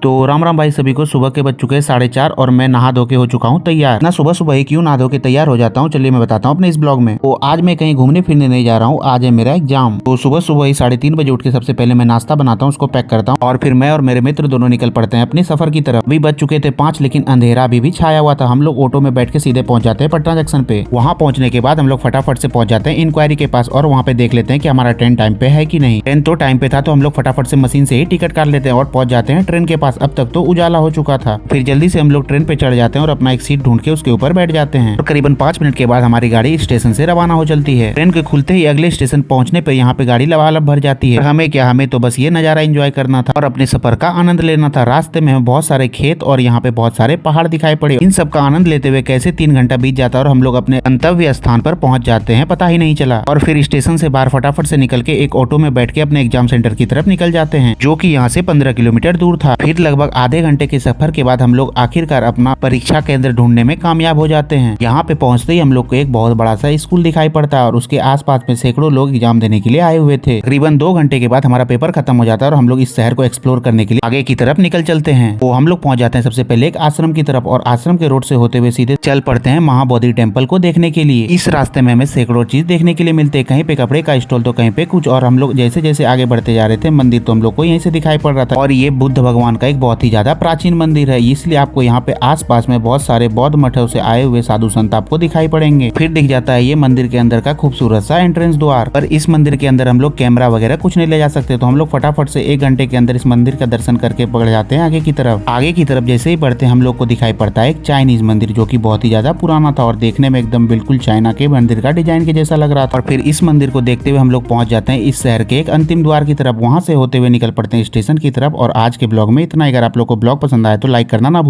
तो राम राम भाई सभी को। सुबह के बज चुके हैं 4:30 और मैं नहा धो के हो चुका हूँ तैयार। ना सुबह सुबह ही क्यों नहा धो के तैयार हो जाता हूँ, चलिए मैं बताता हूँ अपने इस ब्लॉग में। तो आज मैं कहीं घूमने फिरने नहीं जा रहा हूँ, आज है मेरा एग्जाम। तो सुबह सुबह ही 3:30 बजे उठ के सबसे पहले मैं नाश्ता बनाता हूँ, उसको पैक करता हूँ और फिर मैं और मेरे मित्र दोनों निकल पड़ते हैं अपने सफर की तरफ। अभी बज चुके थे 5, लेकिन अंधेरा अभी भी छाया हुआ था। हम लोग ऑटो में बैठ के सीधे पहुंच जाते हैं पटना जंक्शन पे। वहाँ पहुंचने के बाद हम लोग फटाफट से पहुंच जाते हैं इंक्वायरी के पास और वहाँ पे देख लेते हैं कि हमारा ट्रेन टाइम पे है कि नहीं। ट्रेन तो टाइम पे था तो हम लोग फटाफट से मशीन से ही टिकट काट लेते हैं और पहुंच जाते हैं ट्रेन के पास। अब तक तो उजाला हो चुका था। फिर जल्दी से हम लोग ट्रेन पे चढ़ जाते हैं और अपना एक सीट ढूंढ के उसके ऊपर बैठ जाते हैं और करीबन 5 मिनट के बाद हमारी गाड़ी स्टेशन से रवाना हो चलती है। ट्रेन के खुलते ही अगले स्टेशन पहुंचने पे यहाँ पे गाड़ी लबालब भर जाती है। हमें तो बस ये नजारा एंजॉय करना था और अपने सफर का आनंद लेना था। रास्ते में हमें बहुत सारे खेत और यहाँ पे बहुत सारे पहाड़ दिखाई पड़े। इन सब का आनंद लेते हुए कैसे 3 घंटा बीत जाता है और हम लोग अपने गंतव्य स्थान पर पहुंच जाते हैं, पता ही नहीं चला। और फिर स्टेशन से बाहर फटाफट से निकल के एक ऑटो में बैठ के अपने एग्जाम सेंटर की तरफ निकल जाते हैं, जो कि यहाँ से 15 किलोमीटर दूर था। फिर लगभग आधे घंटे के सफर के बाद हम लोग आखिरकार अपना परीक्षा केंद्र ढूंढने में कामयाब हो जाते हैं। यहाँ पे पहुंचते ही हम लोग को एक बहुत बड़ा सा स्कूल दिखाई पड़ता है और उसके आसपास में सैकड़ों लोग एग्जाम देने के लिए आए हुए थे। तकरीबन 2 घंटे के बाद हमारा पेपर खत्म हो जाता है और हम लोग इस शहर को एक्सप्लोर करने के लिए आगे की तरफ निकल चलते हैं। तो हम लोग पहुंच जाते हैं सबसे पहले एक आश्रम की तरफ और आश्रम के रोड से होते हुए सीधे चल पड़ते हैं महाबोधि टेम्पल को देखने के लिए। इस रास्ते में हमें सैकड़ों चीज देखने के लिए मिलते हैं, कहीं पे कपड़े का स्टॉल तो कहीं पे कुछ। और हम लोग जैसे जैसे आगे बढ़ते जा रहे थे मंदिर तो हम लोग को यहीं से दिखाई पड़ रहा था और ये बुद्ध भगवान का एक बहुत ही ज्यादा प्राचीन मंदिर है, इसलिए आपको यहाँ पे आसपास में बहुत सारे बौद्ध मठों से आए हुए साधु संत आपको दिखाई पड़ेंगे। फिर दिख जाता है ये मंदिर के अंदर का खूबसूरत सा एंट्रेंस द्वार। पर इस मंदिर के अंदर हम लोग कैमरा वगैरह कुछ नहीं ले जा सकते, तो हम लोग फटाफट से 1 घंटे के अंदर इस मंदिर का दर्शन करके बढ़ जाते हैं आगे की तरफ। आगे की तरफ जैसे ही बढ़ते हम लोग को दिखाई पड़ता है एक चाइनीज मंदिर, जो की बहुत ही ज्यादा पुराना था और देखने में एकदम बिल्कुल चाइना के मंदिर का डिजाइन के जैसा लग रहा था। और फिर इस मंदिर को देखते हुए हम लोग पहुंच जाते हैं इस शहर के एक अंतिम द्वार की तरफ। वहां से होते हुए निकल पड़ते हैं स्टेशन की तरफ। और आज के ब्लॉग में इतना ही। अगर आप लोग को ब्लॉग पसंद आए तो लाइक करना ना भूलें।